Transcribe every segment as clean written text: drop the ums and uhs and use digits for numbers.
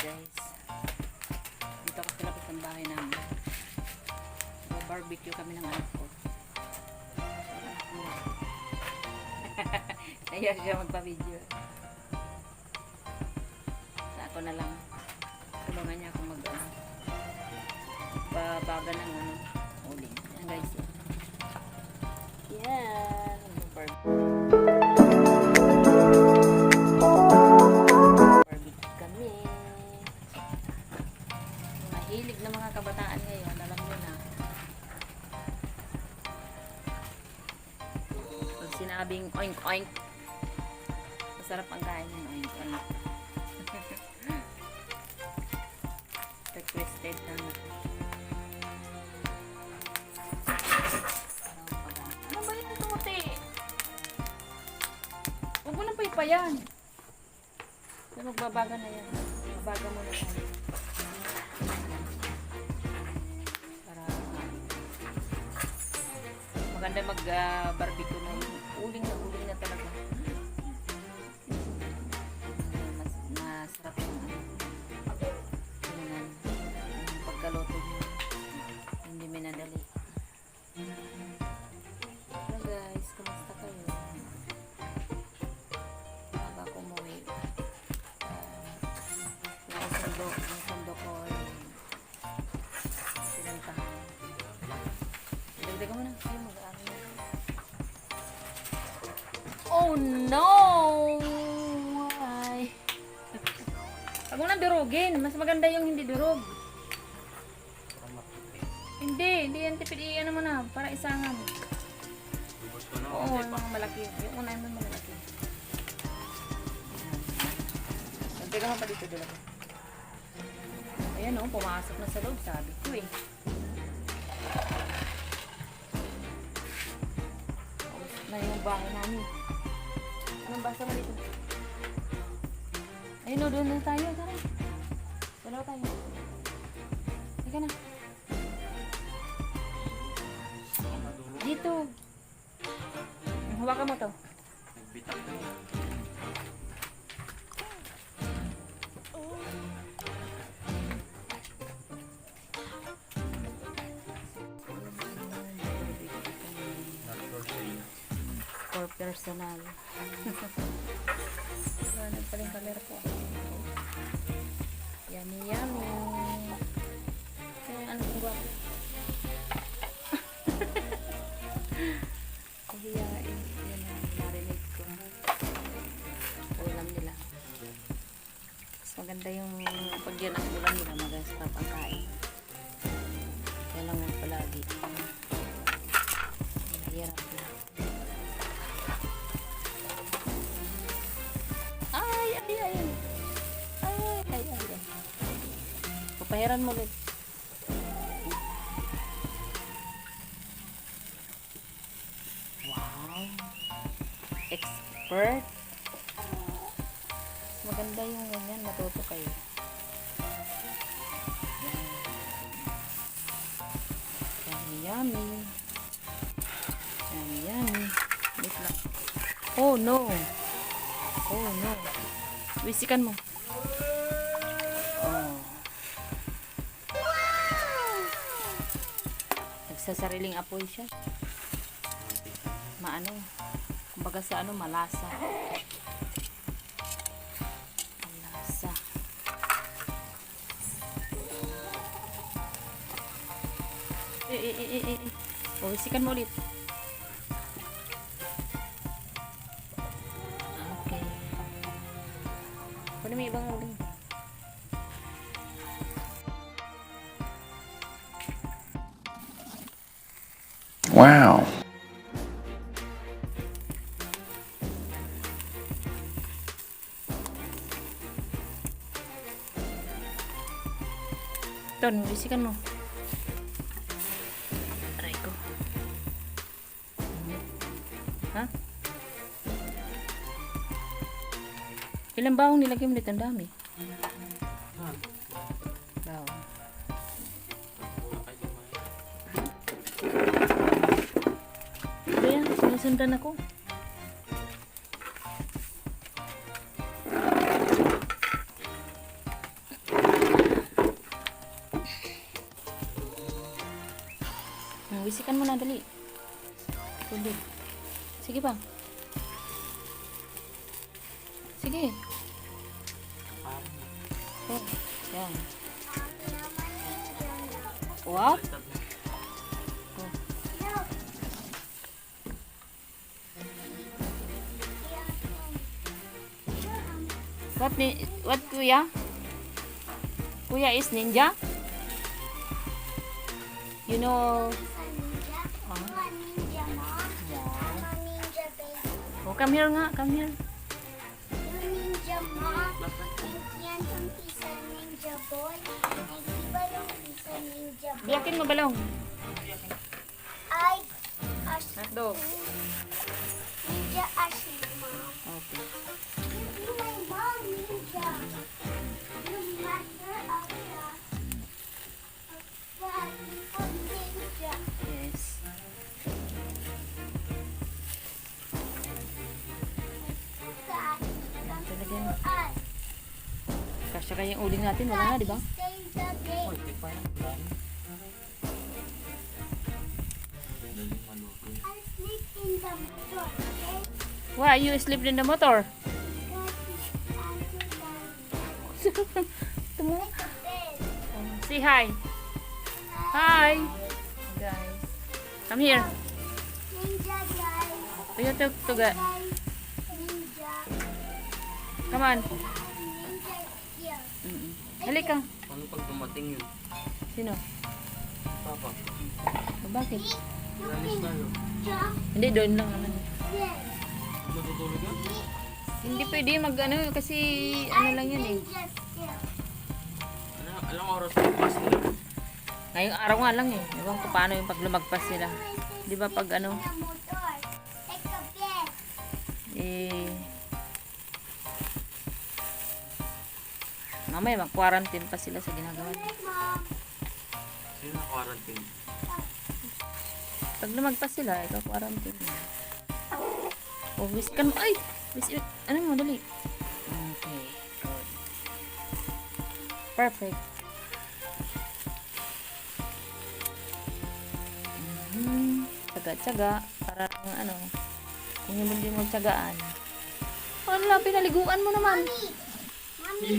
guys. Dito ako sa labas ng bahay namin. Barbecue kami ng anak ko. Ayaw siya magpa-video. Sa ako na lang. Tulungan niya ako babaga ng uling. Yan guys. Yan. Barbecue kami. Mahilig na mga kabataan ngayon. Alam mo na. Pag sinabing oink oink, masarap ang kain ng oink oink. Requested na. Ano ba yun ito, Muti? Huwag mo nang paypayan. Magbabaga na yan. Mabaga mo na tayo. Para maganda mag-barbecue na yun. Uling na talaga. Masarap yung pagkaluto nyo. Hindi minadali. So guys, kamusta kayo? Baga ko umuwi. Yung sundo ko pinantahan. Dagdagan mo na. Ay, mag-ano na. Oh no! Why? Huwag mo nang durugin. Mas maganda yung hindi durog. Hindi yan tipid. Ano mo na, para isangan. Oo, yung mga malaki. Yung unay mo malaki. Nagdaga mo pa dito dalawa. Ayan o, pumasok na sa loob. Sabi ko eh. Na yung bahay namin. Anong basa mo dito? Ayun o, doon na tayo. Tara. Dalawa tayo. Ika na. Dito. Hawakan mo to. Nagbitak na. For personal. Ganun pala yung camera ko. Yummy, yummy. Ano kung guwapo? Kahiyain. Yan ang marinig ko. Ulam nila. Mas maganda yung pag yan ang ulam nila, mag-sarap ang kain. Yan lang ang palagi. Mahirap na. Ay. Papahiran mo ulit. Wow. Expert. Maganda yung ganyan. Matuto kayo. Yummy. Yummy. Wait lang. Oh no. Wisikan mo. Oh. Nagsasariling apoy siya. Kumbaga sa malasa. Malasa. Oh, wisikan mo ulit. Okay. Kunin mo ibang uling. Wow. Ton, bisikan mo. Aray ko. Ha? Ilang bawang nilagay mo dito? Ang dami. Bawang. Kaya, sinusundan ako. Bisikan mo na, dali. Tubig. Sige pa. Sige. Oh, yan. Wow. Oh. What kuya? Kuya is ninja? You know... Oh, come here nga, come here. Ninja mom, yan yung isa ninja boy, iba yung isa ninja boy. Biyakin mo balong. Ay, Hotdog. ninja Ashley mom. Okay. You my mom ninja. You master of ninja. Yes. Talagang Us. kasya kaya yung uling natin. Wala na, di ba? Stay the day. Oy, di pa yan. Daling maluto yan. I sleep in the motor, okay? Why you sleep in the motor? Because I'm too tired. Tumo. Like a bed. Say hi. Hi. Guys. Come here. Ninja guys. Tuyo tuga. Guys. Ninja. Come on. Ninja here. Halika. Paano pag dumating yun? Sino? Papa, Oh, bakit? ramis tayo. Jump. Hindi, doon lang naman. Yes. Matutulog yan? Hindi pwede mag ano kasi ano lang yan eh. Ninja still. Alam oras na pass nila. Ngayong araw nga lang eh. Ewan ko paano yung pag lumagpas sila. Di ba pag ano, The motor. Like a bed. eh... Mamaya mag-quarantine pa sila sa ginagawa. Like mom. Sino na quarantine? Pag lumagpas sila, ikaw quarantine mo. Oh, wisikan mo. Ay! Ano mo, dali. Okay, good. Perfect. Tsaga-tsaga. Para ano, kung hindi mo tsagaan. Wala, pinaliguan mo naman. Mommy.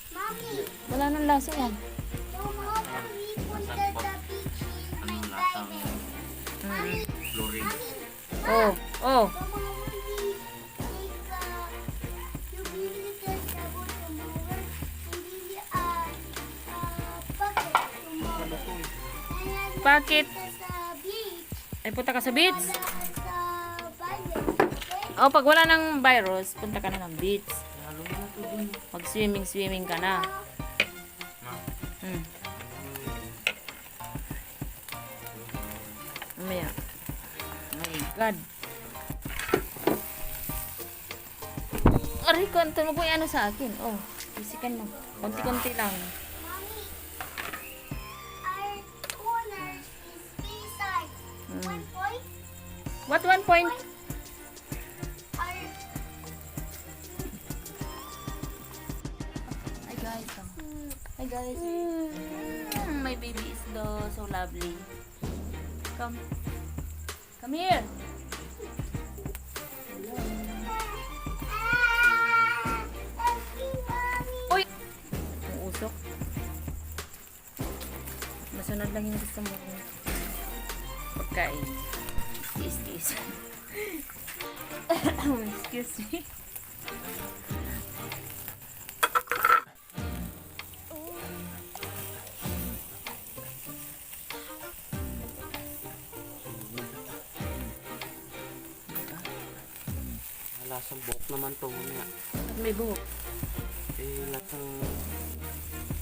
Mommy. Wala nang lasa yan. Tomorrow we punta the beach in my Anong lasa? garden. Mommy. Chlorine. Mommy. Oh, oh. Tomorrow we take you bili ka sabon tomorrow. Bili bucket tomorrow. And Bakit? punta sa beach. Ay, punta ka sa beach. Sa violet. Okay? Oh, pag wala ng virus, punta ka na ng beach. Lalo mo na ito dun. Mag-swimming ka na. Ma, Hmm. Mamaya. My God. Aray, konti mo po yung ano sa akin. Oh, isikan mo. Konti-konti lang. Mommy, our corner is beside. 1 point. What 1 point? Our Hi guys. Hi guys. My baby is so lovely. Come. Come here. Uy! Uusok. Masunod lang yung gusto mo. Pagkain. Tiis-tiis. Excuse me. lasang buhok naman to mamaya. At may buhok. Eh, lasang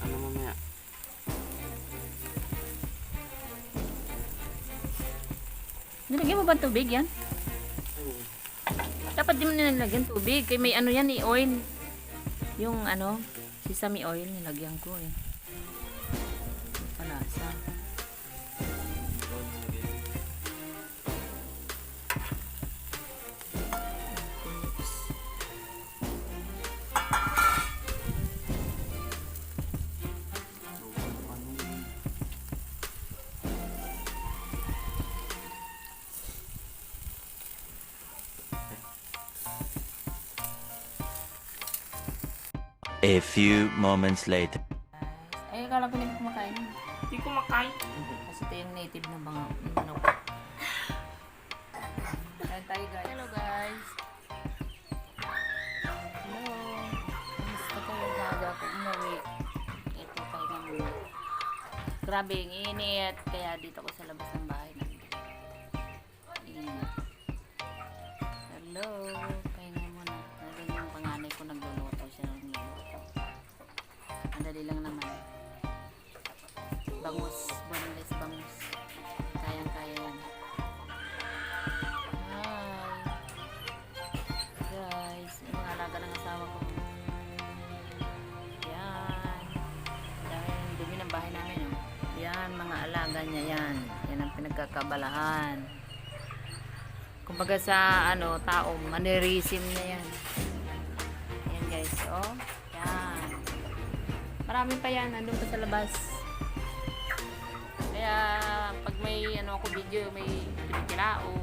ano mamaya. Nilagyan mo ba ng tubig yan? Ayun. Dapat di mo nilagyan tubig. Kaya may ano yan, oil. Yung ano, sesame oil, nilagyan ko eh. Yung palasa. A few moments later. Ay, akala ko hindi kumakain. Hindi ko makain. Kasi ito yung native na mga manok. Kain tayo guys. Hello guys. Hello. Kamusta kayo? Baga ako umuwi. Ito tayo muna. Grabe yung init. Kaya dito ako sa labas ng bahay namin. Init. Hello. Pahinga muna. Nandun yung panganay ko nagluluto. Siya nagluluto. Ang dali lang naman. Bangus. Boneless bangus. Kayang-kaya yan. Hi. Guys. Yung mga alaga ng asawa ko. Yan. Dahil dumi ng bahay namin. Oh. Yan. Mga alaga niya yan. Yan ang pinagkakabalahan. Kumbaga sa ano, tao, mannerism niya yan. Yan guys. Oh. Yan. Marami pa yan. Nandun pa sa labas. Kaya pag may ano ako video, may pinikilao.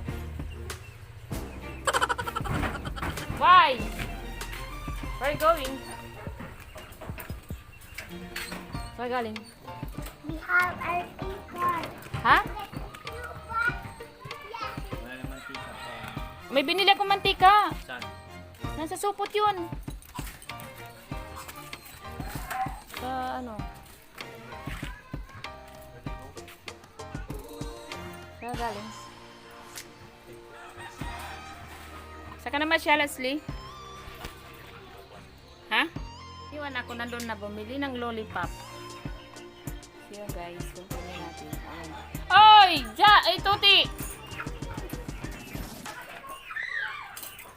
Why? Where are you going? Where are you galing? We have our car. Ha? May binili akong mantika. Nasa supot yun. Sa ano? Saan galing? Saka naman siya, Leslie? Ha? Iwan ako nandun na bumili ng lollipop. Siya guys, kukunin natin. Ayan. Oy! Ay, Tuti!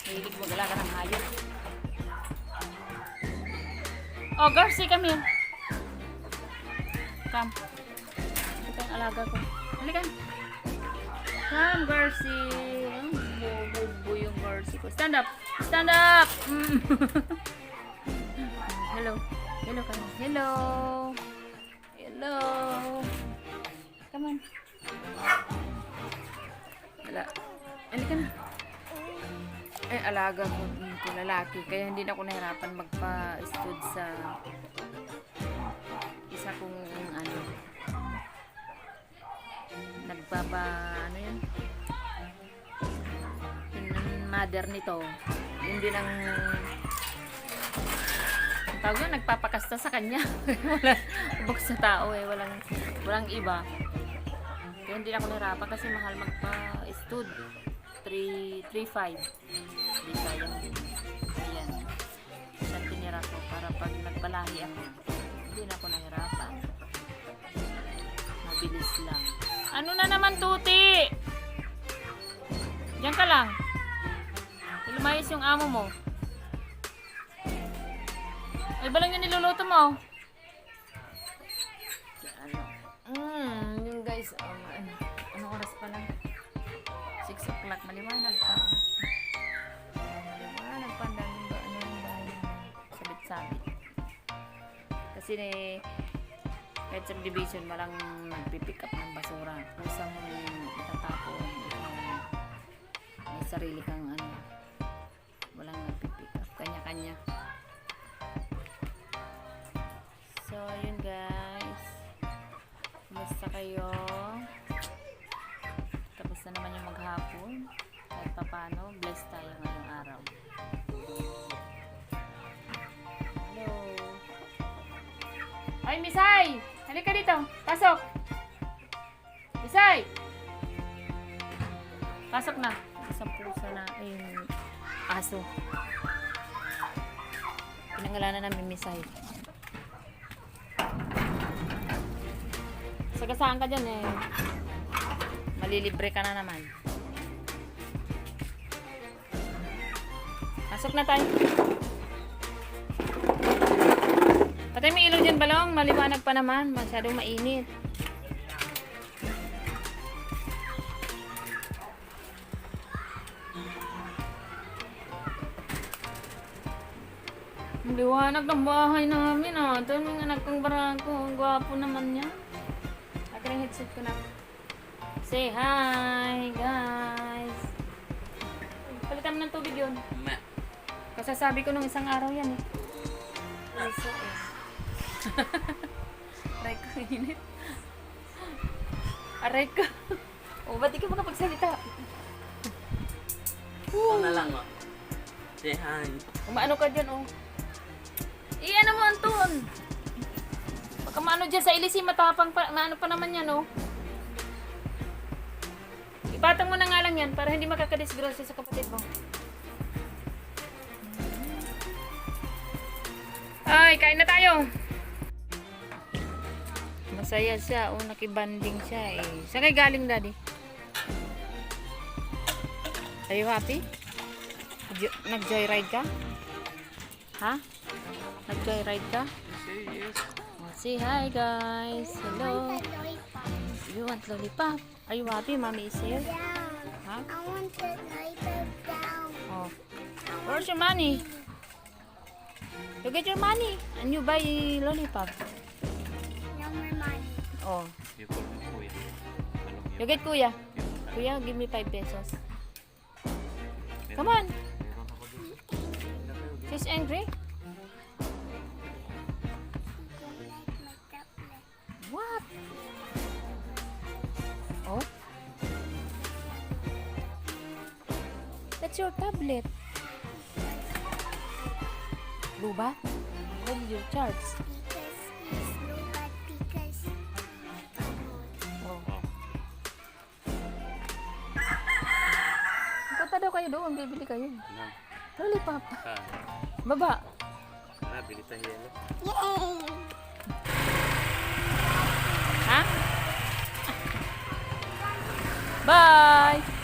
Hilig mag-alaga ng hayop. Oh, Garci, come here. Come. Ito yung alaga ko. Halika. Come, Garci. Bubo yung Garci ko. Stand up. Stand up. Hello. Hello, come on. Hello. Hello. Come on. Wala. Halika na. Eh, alaga ko lalaki. Kaya hindi na ako nahirapan magpa-stud sa isa kong ano. Ano yun? Yung mother nito. Hindi lang ang tawag yun, nagpapakasta sa kanya. Wala, ubok sa tao eh. Walang iba. Kaya hindi na ako nahirapan kasi mahal magpa-stud. 3.5. Hindi sayang din. Ayan. Isang tinira ko para pag nagpalahi ako, hindi na ako nahirapan. Mabilis lang. Ano na naman, Tuti? Diyan ka lang. Lumayas yung amo mo. Ay, ba lang yung niluluto mo? Yung guys, ano oras pa lang? 6 o'clock, maliwanag pa. Maliwanag pa, ang daming bahay sabit-sabit. Kasi kahit subdivision, walang nagpipick up ng basura. Kusang itatapon, may sarili kang ano, walang nagpipick up. Kanya-kanya. So, yun guys. Kumusta kayo? Tapos na naman yung maghapon. Kahit papano, blessed tayo ngayong araw. Hello. Ay, Misay! Halika dito. Pasok. Misay! Pasok na. Isang pusa na. Aso. Pinangalanan namin Misay. Sagasaan ka dyan eh. Malilibre ka na naman. Pasok na tayo. Patay may ilaw dyan, Balong. Maliwanag pa naman. Masyadong mainit. Liwanag ng bahay namin ah. Ito yung anak kong barako. Ang gwapo naman niya. Akin ang headset ko na. Say hi guys. Palitan mo ng tubig yun. Kasasabi ko nung isang araw yan eh. Puso eh. Aray ko, init. Aray ko. O, ba't di ka makapagsalita? Ito na lang, oh. Say hi. Umaano ka dyan, oh. Ano mo, Anton? Baka maano dyan sa ilisi, matapang pa, maano pa naman yan, oh. Ipatang mo na nga lang yan para hindi makakadisgrasya sa kapatid mo. Ay, kain na tayo. Masaya siya, oh, nakibanding siya, eh. Saan kayo galing, Daddy? Are you happy? Nag-joyride ka? Ha? Nag-joyride ka? Say yes. Oh, say hi, guys. Hello. The lollipop. You want lollipop? Are you happy, Mommy is here? Down. Huh? I want the lollipop down. Oh. Where's your money? You get your money and you buy lollipop. No more money. Oh. You call me kuya. Alam niyo. You get kuya. Kuya, give me 5 pesos. Come on. Meron ako dito. She's angry. She don't like my tablet. What? Oh? That's your tablet. Luba? What did you charge? Because he's low but because Oh. Punta daw kayo doon, bibili kayo. Na. Lollipop. Ka. Baba. Na, bili tayo yelo. yay! Ha? Bye!